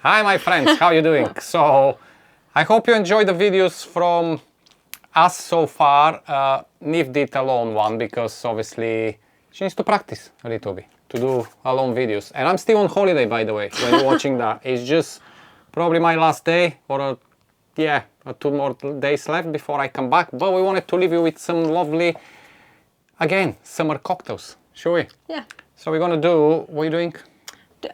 Hi my friends, how you doing? So, I hope you enjoyed the videos from us so far. Neve did a lone one because obviously she needs to practice a little bit to do alone videos. And I'm still on holiday, by the way, when you're watching that. It's just probably my last day or two more days left before I come back. But we wanted to leave you with some lovely, again, summer cocktails. Shall we? Yeah. So we're gonna do, what are you doing?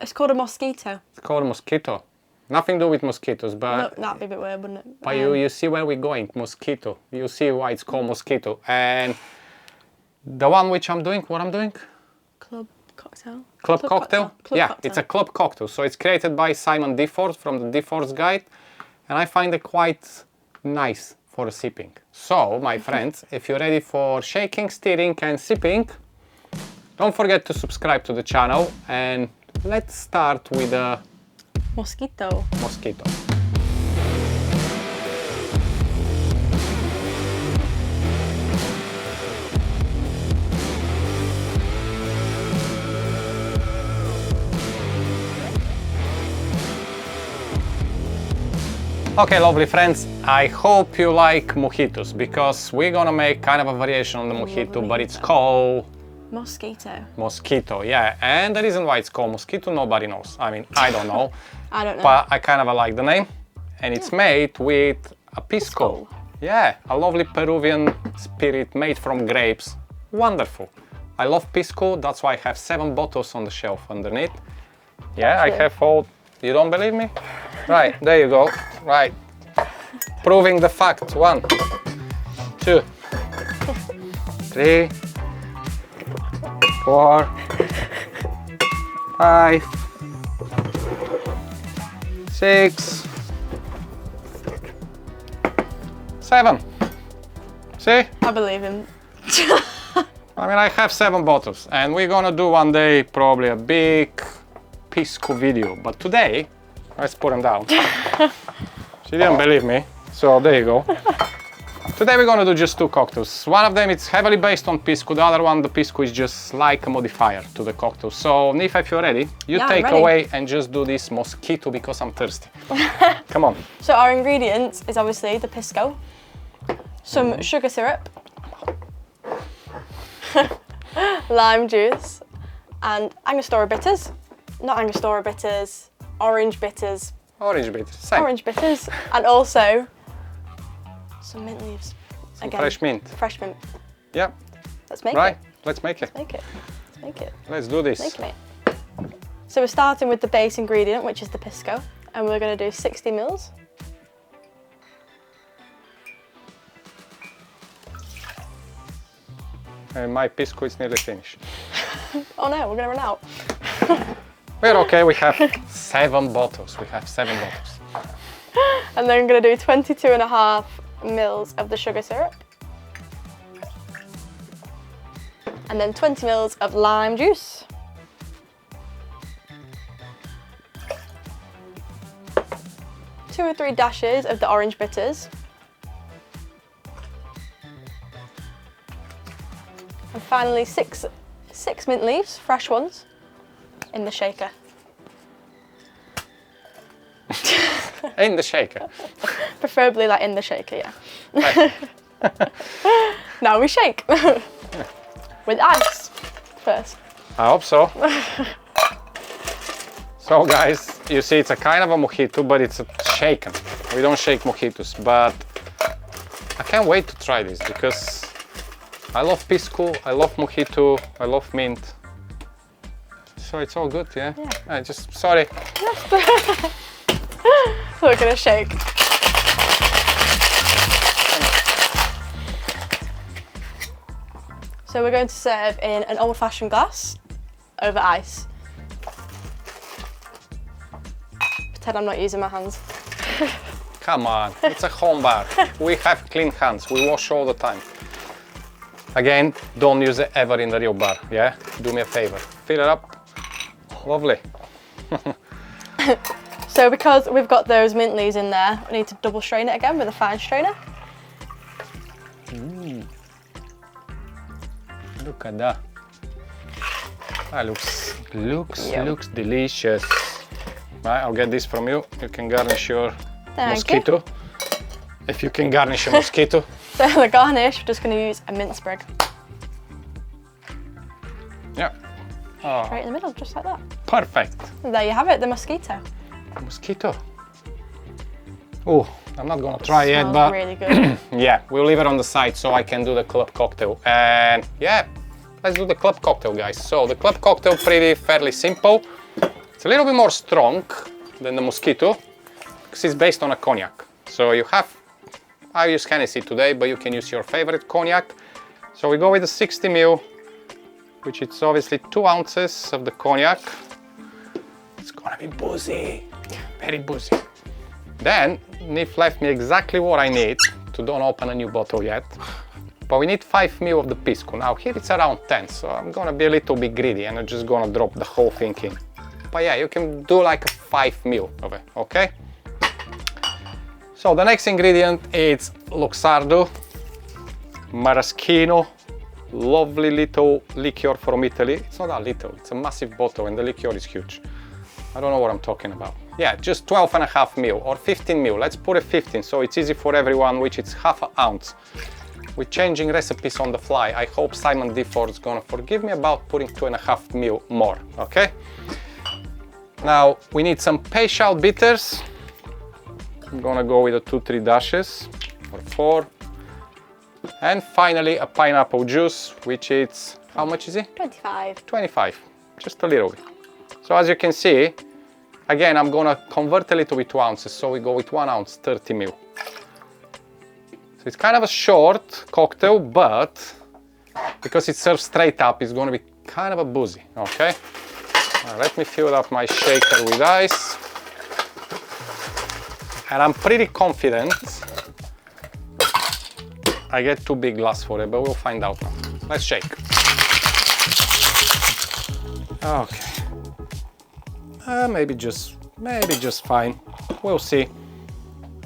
It's called a mosquito. It's called a mosquito. Nothing to do with mosquitoes, but... No, that'd be a bit weird, wouldn't it? But you see where we're going, mosquito. You see why it's called mosquito. And the one which I'm doing, what I'm doing? Club cocktail. Club cocktail? Club Yeah, cocktail. it's a club cocktail. So it's created by Simon Difford from the Difford's Guide. And I find it quite nice for sipping. So, my friends, if you're ready for shaking, stirring and sipping, don't forget to subscribe to the channel. And let's start with a Mosquito. mosquito. Okay, lovely friends, I hope you like mojitos because we're gonna make kind of a variation on the mojito, but it's called Mosquito. mosquito, yeah. And the reason why it's called mosquito, nobody knows. I mean, I don't know. I don't know. But I kind of like the name. And it's made with a pisco. Yeah, a lovely Peruvian spirit made from grapes. Wonderful. I love pisco, that's why I have 7 bottles on the shelf underneath. Yeah, I have all... You don't believe me? Right, there you go. Right. Proving the fact. 1, 2, 3, 4, 5, 6, 7. See? I believe him. I mean, I have 7 bottles and we're gonna do one day probably a big pisco video. But today, let's put them down. She didn't believe me, so there you go. Today we're gonna do just 2 cocktails. One of them is heavily based on pisco, the other one, the pisco is just like a modifier to the cocktail. So, Nif, if you're ready, you Yeah, take I'm ready. away and just do this mosquito because I'm thirsty. Come on. So our ingredients is obviously the pisco, some sugar syrup, lime juice, and Angostura bitters. Not Angostura bitters, orange bitters. Orange bitter, same. Orange bitters, and also some mint leaves. Some fresh mint. Fresh mint. Yeah, Let's make right, it. let's make it. Make it. Make it. Let's do this. Making it. So we're starting with the base ingredient, which is the pisco, and we're going to do 60 mils. And my pisco is nearly finished. Oh no, we're going to run out. We're okay, we have 7 bottles. We have 7 bottles. And then I'm going to do 22.5 mils of the sugar syrup. And then 20 mils of lime juice. Two or 3 dashes of the orange bitters. And finally 6 mint leaves, fresh ones, in the shaker. In the shaker. Preferably like in the shaker, yeah. Right. Now we shake. With ice first. I hope so. So guys, you see it's a kind of a mojito, but it's a shaken. We don't shake mojitos, but I can't wait to try this because I love pisco, I love mojito, I love mint. So it's all good, yeah? I just, sorry. We're gonna shake. So we're going to serve in an old-fashioned glass over ice. Pretend I'm not using my hands. Come on, it's a home bar. We have clean hands, we wash all the time. Again, don't use it ever in the real bar, yeah? Do me a favor, fill it up. Lovely. So because we've got those mint leaves in there, we need to double strain it again with a fine strainer. Look at that. That looks Yum. looks delicious. Right, I'll get this from you. You can garnish your Thank Mosquito. If you can garnish a Mosquito. So the garnish, we're just going to use a mint sprig. Yeah. Oh, Right in the middle, just like that. perfect. And there you have it, the Mosquito. Mosquito. Oh, I'm not gonna try yet, Smells but really good. yeah, we'll leave it on the side so I can do the club cocktail. And yeah, let's do the club cocktail, guys. So the club cocktail, fairly simple. It's a little bit more strong than the Mosquito because it's based on a cognac. So you have, I use Hennessy today, but you can use your favorite cognac. So we go with the 60 ml, which is obviously 2 ounces of the cognac. It's gonna be boozy, very boozy. Then Nif left me exactly what I need to don't open a new bottle yet. But we need 5 ml of the Pisco. Now here it's around 10, so I'm gonna be a little bit greedy and I'm just gonna drop the whole thing in. But yeah, you can do like a 5 ml of it, okay? So the next ingredient is Luxardo, Maraschino, lovely little liqueur from Italy. It's not that little, it's a massive bottle and the liqueur is huge. I don't know what I'm talking about. Yeah, just 12.5 ml or 15 ml. Let's put a 15 so it's easy for everyone, which is half an ounce. We're changing recipes on the fly. I hope Simon Difford is gonna forgive me about putting 2.5 ml more, okay? Now we need some Peychoud bitters. I'm gonna go with a 2-3 dashes or 4. And finally a pineapple juice, which is, how much is it? 25. 25, just a little bit. So as you can see, again, I'm gonna convert a little bit to ounces, so we go with 1 ounce, 30 ml. So it's kind of a short cocktail, but because it's served straight up, it's gonna be kind of a boozy, okay? Now, let me fill up my shaker with ice. And I'm pretty confident I get too big glass for it, but we'll find out now. Let's shake. Okay. Maybe just fine. We'll see.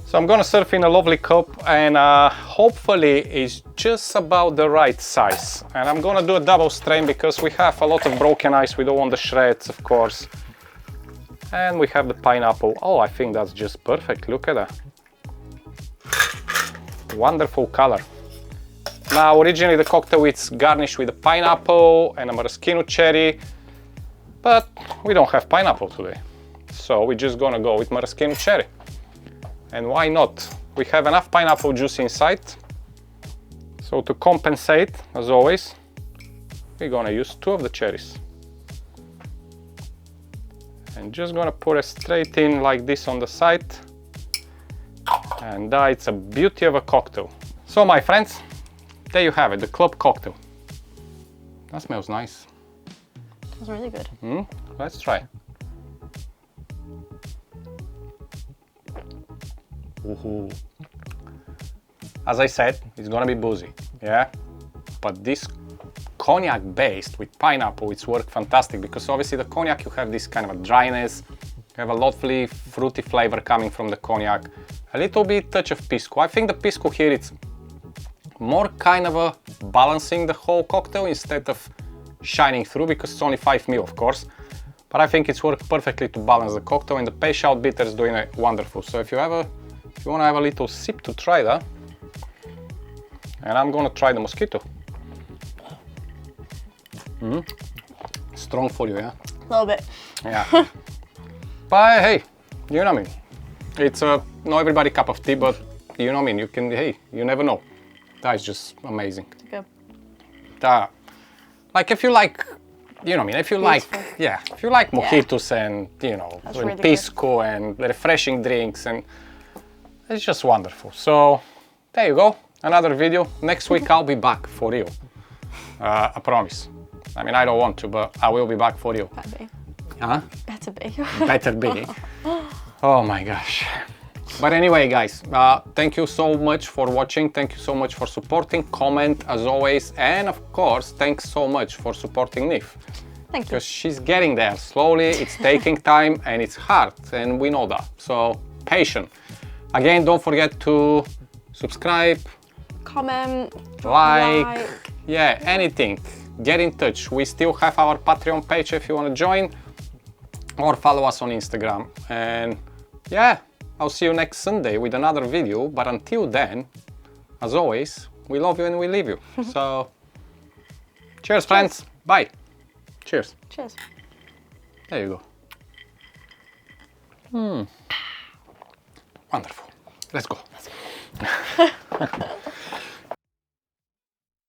So I'm gonna serve in a lovely cup and hopefully it's just about the right size. And I'm gonna do a double strain because we have a lot of broken ice. We don't want the shreds, of course. And we have the pineapple. Oh, I think that's just perfect. Look at that. Wonderful color. Now, originally the cocktail is garnished with a pineapple and a maraschino cherry, but we don't have pineapple today. So we're just gonna go with maraschino cherry. And why not? We have enough pineapple juice inside. So to compensate, as always, we're gonna use 2 of the cherries. And just gonna put it straight in like this on the side. And it's a beauty of a cocktail. So my friends, there you have it, the club cocktail. That smells nice. Smells really good. Let's try. Ooh. As I said, it's gonna be boozy, yeah? But this cognac based with pineapple, it's worked fantastic because obviously the cognac, you have this kind of a dryness, you have a lovely fruity flavor coming from the cognac, a little bit touch of Pisco. I think the Pisco here, it's more kind of a balancing the whole cocktail instead of shining through because it's only 5 ml, of course. But I think it's worked perfectly to balance the cocktail and the Peychoud bitter is doing it wonderful. So if you want to have a little sip to try that, and I'm gonna try the Mosquito. Strong for you, yeah? A little bit. Yeah. But hey, you know what I mean. It's not everybody cup of tea, but you know what I mean. You can, hey, you never know. That is just amazing. Good. Like if you like, you know what I mean. If you Beautiful. like, yeah, if you like mojitos and you know, That's and really pisco and refreshing drinks, and it's just wonderful. So there you go. Another video. Next week I'll be back for you. I promise. I mean, I don't want to, but I will be back for you. Better be. Huh? Better be. Better be. Oh my gosh. But anyway, guys, thank you so much for watching. Thank you so much for supporting. Comment as always. And of course, thanks so much for supporting Nif. Thank you. Because she's getting there slowly. It's taking time and it's hard. And we know that. So patient. Again, don't forget to subscribe, Comment, like, yeah, anything. Get in touch. We still have our Patreon page if you want to join. or follow us on Instagram. And yeah, I'll see you next Sunday with another video. But until then, as always, we love you and we leave you. So, cheers, friends. Bye. Cheers. Cheers. There you go. Wonderful. Let's go.